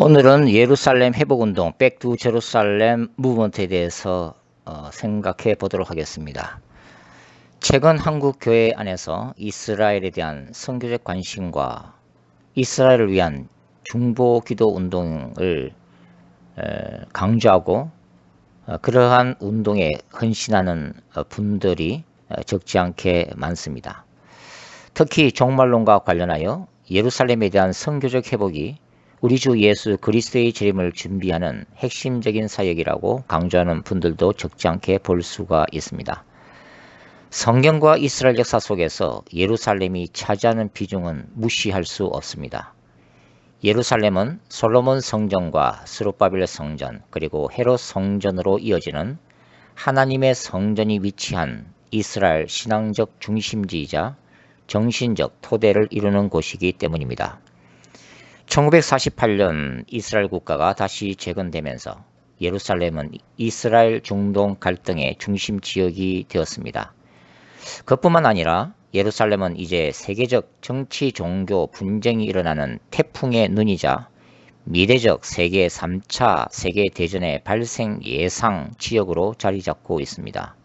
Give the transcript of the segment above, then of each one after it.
오늘은 예루살렘 회복운동 Back to Jerusalem 무브먼트에 대해서 생각해 보도록 하겠습니다. 최근 한국 교회 안에서 이스라엘에 대한 선교적 관심과 이스라엘을 위한 중보 기도 운동을 강조하고 그러한 운동에 헌신하는 분들이 적지 않게 많습니다. 특히 종말론과 관련하여 예루살렘에 대한 선교적 회복이 우리 주 예수 그리스도의 재림을 준비하는 핵심적인 사역이라고 강조하는 분들도 적지 않게 볼 수가 있습니다. 성경과 이스라엘 역사 속에서 예루살렘이 차지하는 비중은 무시할 수 없습니다. 예루살렘은 솔로몬 성전과 스룹바벨 성전 그리고 헤롯 성전으로 이어지는 하나님의 성전이 위치한 이스라엘 신앙적 중심지이자 정신적 토대를 이루는 곳이기 때문입니다. 1948년 이스라엘 국가가 다시 재건되면서 예루살렘은 이스라엘 중동 갈등의 중심 지역이 되었습니다. 그뿐만 아니라 예루살렘은 이제 세계적 정치 종교 분쟁이 일어나는 태풍의 눈이자 미래적 세계 3차 세계대전의 발생 예상 지역으로 자리 잡고 있습니다.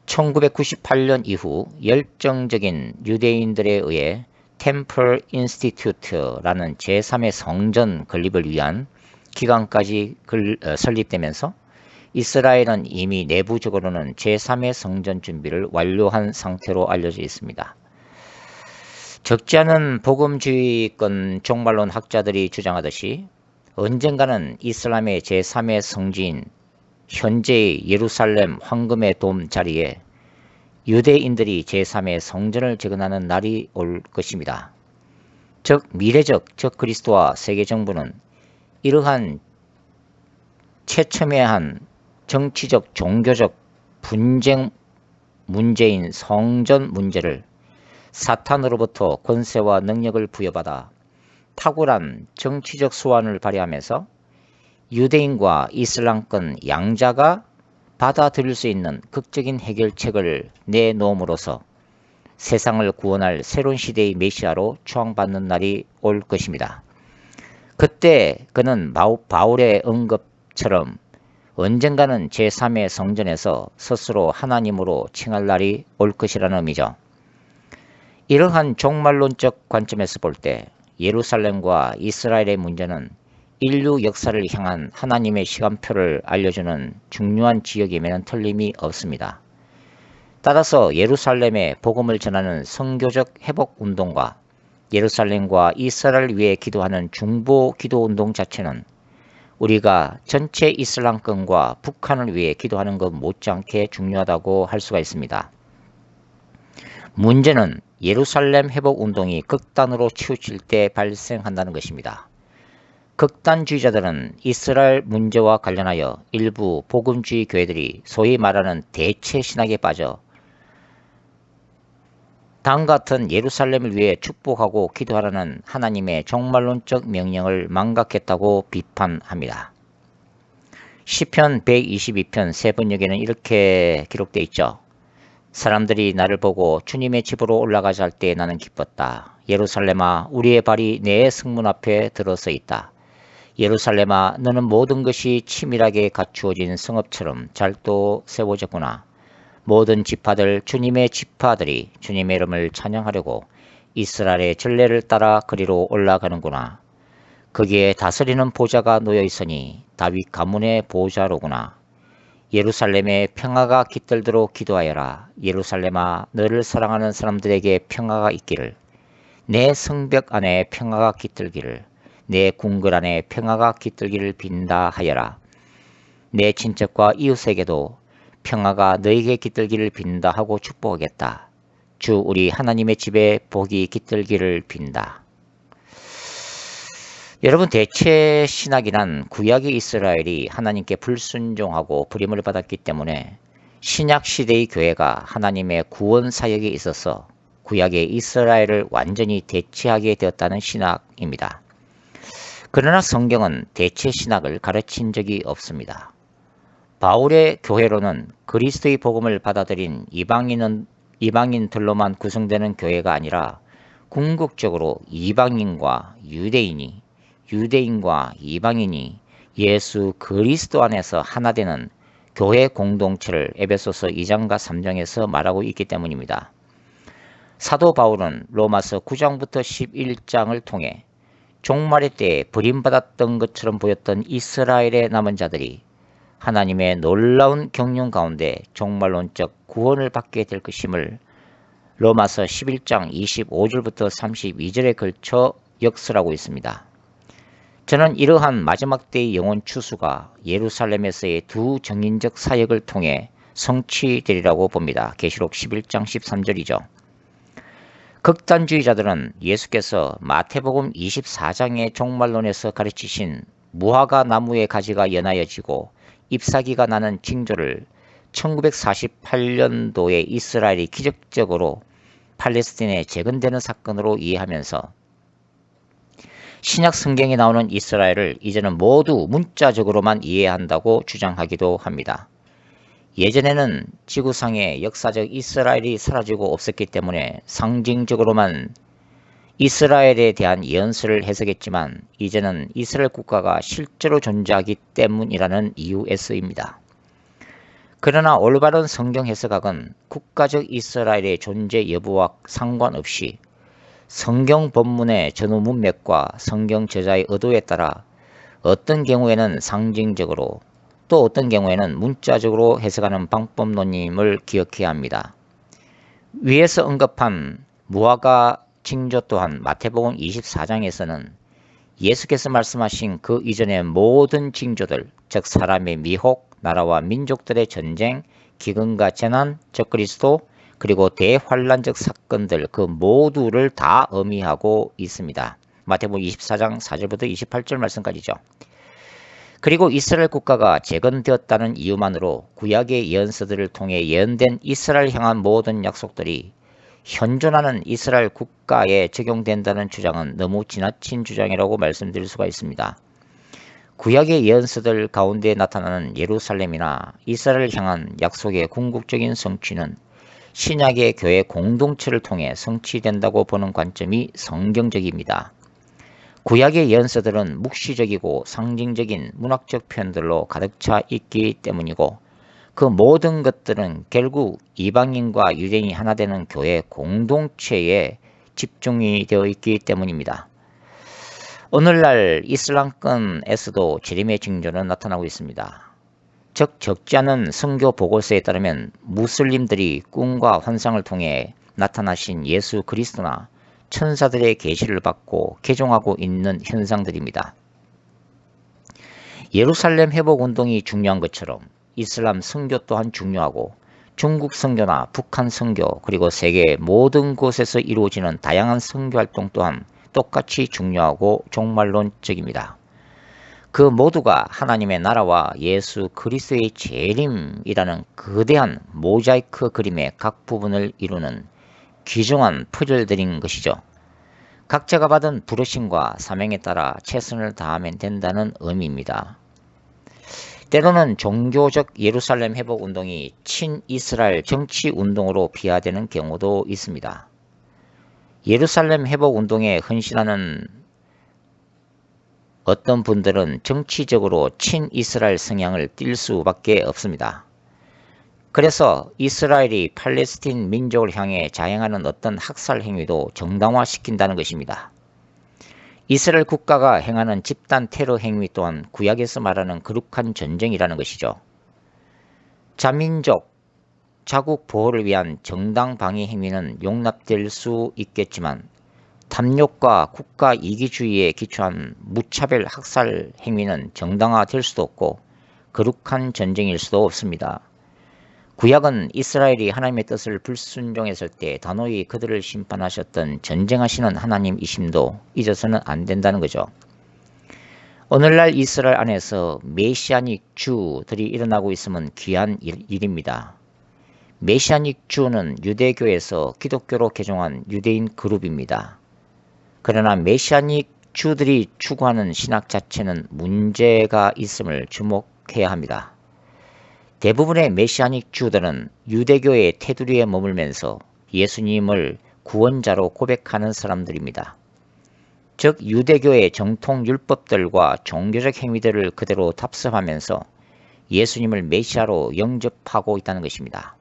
1998년 이후 열정적인 유대인들에 의해 템플 인스티튜트라는 제3의 성전 건립을 위한 기관까지 설립되면서 이스라엘은 이미 내부적으로는 제3의 성전 준비를 완료한 상태로 알려져 있습니다. 적지 않은 복음주의권 종말론 학자들이 주장하듯이 언젠가는 이슬람의 제3의 성지인 현재의 예루살렘 황금의 돔 자리에 유대인들이 제3의 성전을 재건하는 날이 올 것입니다. 즉 미래적 적그리스도와 세계정부는 이러한 최첨예한 정치적 종교적 분쟁 문제인 성전 문제를 사탄으로부터 권세와 능력을 부여받아 탁월한 정치적 수완을 발휘하면서 유대인과 이슬람권 양자가 받아들일 수 있는 극적인 해결책을 내놓음으로써 세상을 구원할 새로운 시대의 메시아로 추앙받는 날이 올 것입니다. 그때 그는 바울의 언급처럼 언젠가는 제3의 성전에서 스스로 하나님으로 칭할 날이 올 것이라는 의미죠. 이러한 종말론적 관점에서 볼 때 예루살렘과 이스라엘의 문제는 인류 역사를 향한 하나님의 시간표를 알려주는 중요한 지역임에는 틀림이 없습니다. 따라서 예루살렘에 복음을 전하는 선교적 회복운동과 예루살렘과 이스라엘을 위해 기도하는 중보 기도운동 자체는 우리가 전체 이슬람권과 북한을 위해 기도하는 것 못지않게 중요하다고 할 수가 있습니다. 문제는 예루살렘 회복운동이 극단으로 치우칠 때 발생한다는 것입니다. 극단주의자들은 이스라엘 문제와 관련하여 일부 복음주의 교회들이 소위 말하는 대체 신학에 빠져 다음 같은 예루살렘을 위해 축복하고 기도하라는 하나님의 종말론적 명령을 망각했다고 비판합니다. 시편 122편 세 번역에는 이렇게 기록되어 있죠. 사람들이 나를 보고 주님의 집으로 올라가자 할 때 나는 기뻤다. 예루살렘아 우리의 발이 내 성문 앞에 들어서 있다. 예루살렘아 너는 모든 것이 치밀하게 갖추어진 성읍처럼 잘도 세워졌구나. 모든 지파들 주님의 지파들이 주님의 이름을 찬양하려고 이스라엘의 전례를 따라 그리로 올라가는구나. 거기에 다스리는 보좌가 놓여 있으니 다윗 가문의 보좌로구나. 예루살렘에 평화가 깃들도록 기도하여라. 예루살렘아 너를 사랑하는 사람들에게 평화가 있기를. 내 성벽 안에 평화가 깃들기를. 내 궁궐 안에 평화가 깃들기를 빈다 하여라. 내 친척과 이웃에게도 평화가 너에게 깃들기를 빈다 하고 축복하겠다. 주 우리 하나님의 집에 복이 깃들기를 빈다. 여러분 대체 신학이란 구약의 이스라엘이 하나님께 불순종하고 불임을 받았기 때문에 신약 시대의 교회가 하나님의 구원 사역에 있어서 구약의 이스라엘을 완전히 대체하게 되었다는 신학입니다. 그러나 성경은 대체 신학을 가르친 적이 없습니다. 바울의 교회로는 그리스도의 복음을 받아들인 이방인들로만 구성되는 교회가 아니라 궁극적으로 이방인과 유대인이 유대인과 이방인이 예수 그리스도 안에서 하나 되는 교회 공동체를 에베소서 2장과 3장에서 말하고 있기 때문입니다. 사도 바울은 로마서 9장부터 11장을 통해 종말의 때에 버림받았던 것처럼 보였던 이스라엘의 남은 자들이 하나님의 놀라운 경륜 가운데 종말론적 구원을 받게 될 것임을 로마서 11장 25절부터 32절에 걸쳐 역설하고 있습니다. 저는 이러한 마지막 때의 영혼 추수가 예루살렘에서의 두 정인적 사역을 통해 성취되리라고 봅니다. 계시록 11장 13절이죠. 극단주의자들은 예수께서 마태복음 24장의 종말론에서 가르치신 무화과 나무의 가지가 연하여지고 잎사귀가 나는 징조를 1948년도에 이스라엘이 기적적으로 팔레스틴에 재건되는 사건으로 이해하면서 신약 성경에 나오는 이스라엘을 이제는 모두 문자적으로만 이해한다고 주장하기도 합니다. 예전에는 지구상에 역사적 이스라엘이 사라지고 없었기 때문에 상징적으로만 이스라엘에 대한 예언서를 해석했지만 이제는 이스라엘 국가가 실제로 존재하기 때문이라는 이유에서입니다. 그러나 올바른 성경 해석학은 국가적 이스라엘의 존재 여부와 상관없이 성경 본문의 전후 문맥과 성경 저자의 의도에 따라 어떤 경우에는 상징적으로 또 어떤 경우에는 문자적으로 해석하는 방법론임을 기억해야 합니다. 위에서 언급한 무화과 징조 또한 마태복음 24장에서는 예수께서 말씀하신 그 이전의 모든 징조들, 즉 사람의 미혹, 나라와 민족들의 전쟁, 기근과 재난, 적그리스도, 그리고 대환란적 사건들 그 모두를 다 의미하고 있습니다. 마태복음 24장 4절부터 28절 말씀까지죠. 그리고 이스라엘 국가가 재건되었다는 이유만으로 구약의 예언서들을 통해 예언된 이스라엘 향한 모든 약속들이 현존하는 이스라엘 국가에 적용된다는 주장은 너무 지나친 주장이라고 말씀드릴 수가 있습니다. 구약의 예언서들 가운데 나타나는 예루살렘이나 이스라엘을 향한 약속의 궁극적인 성취는 신약의 교회 공동체를 통해 성취된다고 보는 관점이 성경적입니다. 구약의 예언서들은 묵시적이고 상징적인 문학적 표현들로 가득 차 있기 때문이고 그 모든 것들은 결국 이방인과 유대인이 하나 되는 교회 공동체에 집중이 되어 있기 때문입니다. 오늘날 이슬람권에서도 재림의 징조는 나타나고 있습니다. 즉 적지 않은 선교 보고서에 따르면 무슬림들이 꿈과 환상을 통해 나타나신 예수 그리스도나 천사들의 계시를 받고 개종하고 있는 현상들입니다. 예루살렘 회복 운동이 중요한 것처럼 이슬람 선교 또한 중요하고 중국 선교나 북한 선교 그리고 세계 모든 곳에서 이루어지는 다양한 선교 활동 또한 똑같이 중요하고 종말론적입니다. 그 모두가 하나님의 나라와 예수 그리스도의 재림이라는 거대한 모자이크 그림의 각 부분을 이루는 귀중한 퍼즐들인 것이죠. 각자가 받은 부르심과 사명에 따라 최선을 다하면 된다는 의미입니다. 때로는 종교적 예루살렘 회복 운동이 친이스라엘 정치 운동으로 비하되는 경우도 있습니다. 예루살렘 회복 운동에 헌신하는 어떤 분들은 정치적으로 친이스라엘 성향을 띌 수밖에 없습니다. 그래서 이스라엘이 팔레스틴 민족을 향해 자행하는 어떤 학살 행위도 정당화시킨다는 것입니다. 이스라엘 국가가 행하는 집단 테러 행위 또한 구약에서 말하는 거룩한 전쟁이라는 것이죠. 자민족, 자국 보호를 위한 정당 방위 행위는 용납될 수 있겠지만 탐욕과 국가 이기주의에 기초한 무차별 학살 행위는 정당화될 수도 없고 거룩한 전쟁일 수도 없습니다. 구약은 이스라엘이 하나님의 뜻을 불순종했을 때 단호히 그들을 심판하셨던 전쟁하시는 하나님이심도 잊어서는 안 된다는 거죠. 오늘날 이스라엘 안에서 메시아닉 주들이 일어나고 있으면 귀한 일입니다. 메시아닉 주는 유대교에서 기독교로 개종한 유대인 그룹입니다. 그러나 메시아닉 주들이 추구하는 신학 자체는 문제가 있음을 주목해야 합니다. 대부분의 메시아닉 주들은 유대교의 테두리에 머물면서 예수님을 구원자로 고백하는 사람들입니다. 즉 유대교의 정통 율법들과 종교적 행위들을 그대로 답습하면서 예수님을 메시아로 영접하고 있다는 것입니다.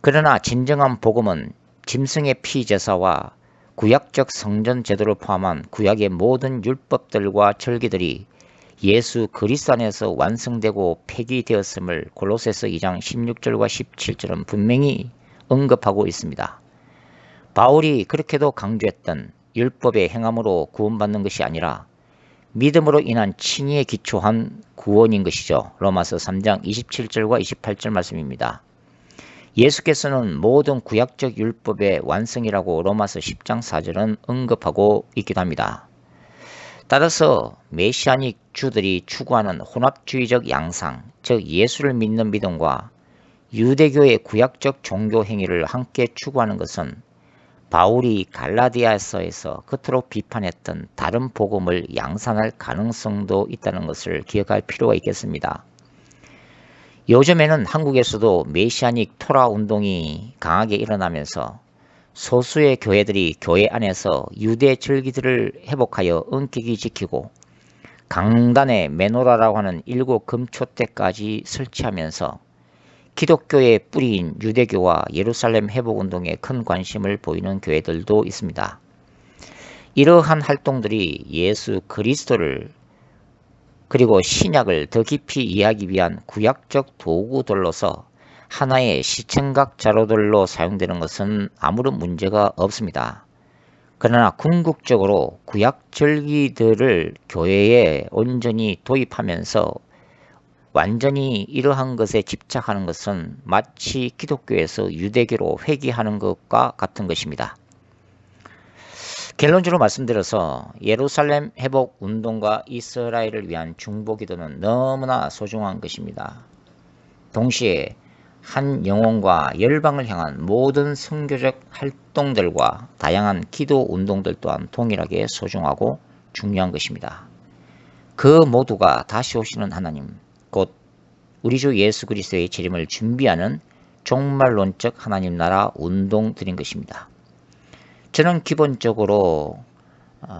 그러나 진정한 복음은 짐승의 피 제사와 구약적 성전 제도를 포함한 구약의 모든 율법들과 절기들이 예수 그리스도 안에서 완성되고 폐기되었음을 골로새서 2장 16절과 17절은 분명히 언급하고 있습니다. 바울이 그렇게도 강조했던 율법의 행함으로 구원받는 것이 아니라 믿음으로 인한 칭의에 기초한 구원인 것이죠. 로마서 3장 27절과 28절 말씀입니다. 예수께서는 모든 구약적 율법의 완성이라고 로마서 10장 4절은 언급하고 있기도 합니다. 따라서 메시아닉 주들이 추구하는 혼합주의적 양상, 즉 예수를 믿는 믿음과 유대교의 구약적 종교 행위를 함께 추구하는 것은 바울이 갈라디아서에서 끝으로 비판했던 다른 복음을 양산할 가능성도 있다는 것을 기억할 필요가 있겠습니다. 요즘에는 한국에서도 메시아닉 토라 운동이 강하게 일어나면서 소수의 교회들이 교회 안에서 유대 절기들을 회복하여 엄격히 지키고 강단에 메노라라고 하는 7 금초대까지 설치하면서 기독교의 뿌리인 유대교와 예루살렘 회복운동에 큰 관심을 보이는 교회들도 있습니다. 이러한 활동들이 예수 그리스도를 그리고 신약을 더 깊이 이해하기 위한 구약적 도구들로서 하나의 시청각 자료들로 사용되는 것은 아무런 문제가 없습니다. 그러나 궁극적으로 구약 절기들을 교회에 온전히 도입하면서 완전히 이러한 것에 집착하는 것은 마치 기독교에서 유대교로 회귀하는 것과 같은 것입니다. 결론적으로 말씀드려서 예루살렘 회복 운동과 이스라엘을 위한 중보기도는 너무나 소중한 것입니다. 동시에 한 영혼과 열방을 향한 모든 선교적 활동들과 다양한 기도 운동들 또한 동일하게 소중하고 중요한 것입니다. 그 모두가 다시 오시는 하나님, 곧 우리 주 예수 그리스도의 재림을 준비하는 종말론적 하나님 나라 운동들인 것입니다. 저는 기본적으로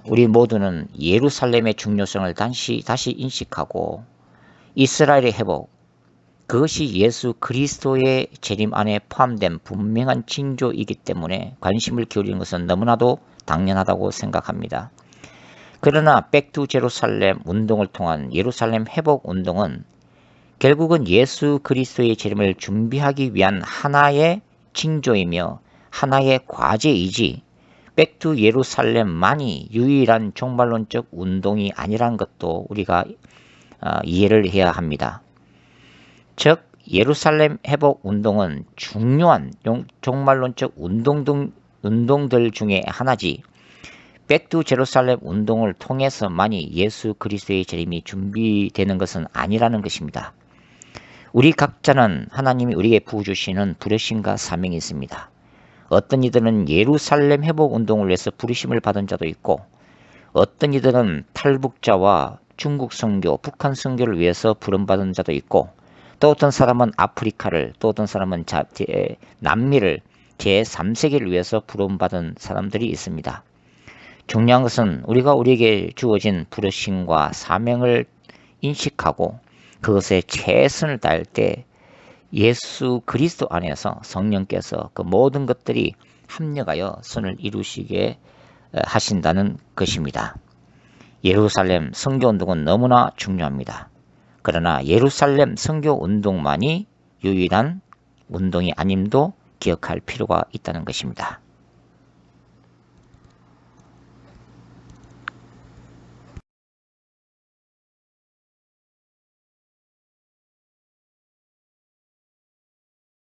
우리 모두는 예루살렘의 중요성을 다시 인식하고 이스라엘의 회복, 그것이 예수 그리스도의 재림 안에 포함된 분명한 징조이기 때문에 관심을 기울이는 것은 너무나도 당연하다고 생각합니다. 그러나 백투 제루살렘 운동을 통한 예루살렘 회복 운동은 결국은 예수 그리스도의 재림을 준비하기 위한 하나의 징조이며 하나의 과제이지 백투 예루살렘만이 유일한 종말론적 운동이 아니란 것도 우리가 이해를 해야 합니다. 즉 예루살렘 회복 운동은 중요한 종말론적 운동들 중에 하나지 백투 제루살렘 운동을 통해서만이 예수 그리스도의 재림이 준비되는 것은 아니라는 것입니다. 우리 각자는 하나님이 우리에게 부어주시는 부르심과 사명이 있습니다. 어떤 이들은 예루살렘 회복 운동을 위해서 부르심을 받은 자도 있고 어떤 이들은 탈북자와 중국 선교, 북한 선교를 위해서 부름받은 자도 있고 또 어떤 사람은 아프리카를, 또 어떤 사람은 남미를 제3세계를 위해서 부름받은 사람들이 있습니다. 중요한 것은 우리가 우리에게 주어진 부르심과 사명을 인식하고 그것에 최선을 다할 때 예수 그리스도 안에서 성령께서 그 모든 것들이 합력하여 선을 이루시게 하신다는 것입니다. 예루살렘 선교운동은 너무나 중요합니다. 그러나 예루살렘 선교운동만이 유일한 운동이 아님도 기억할 필요가 있다는 것입니다.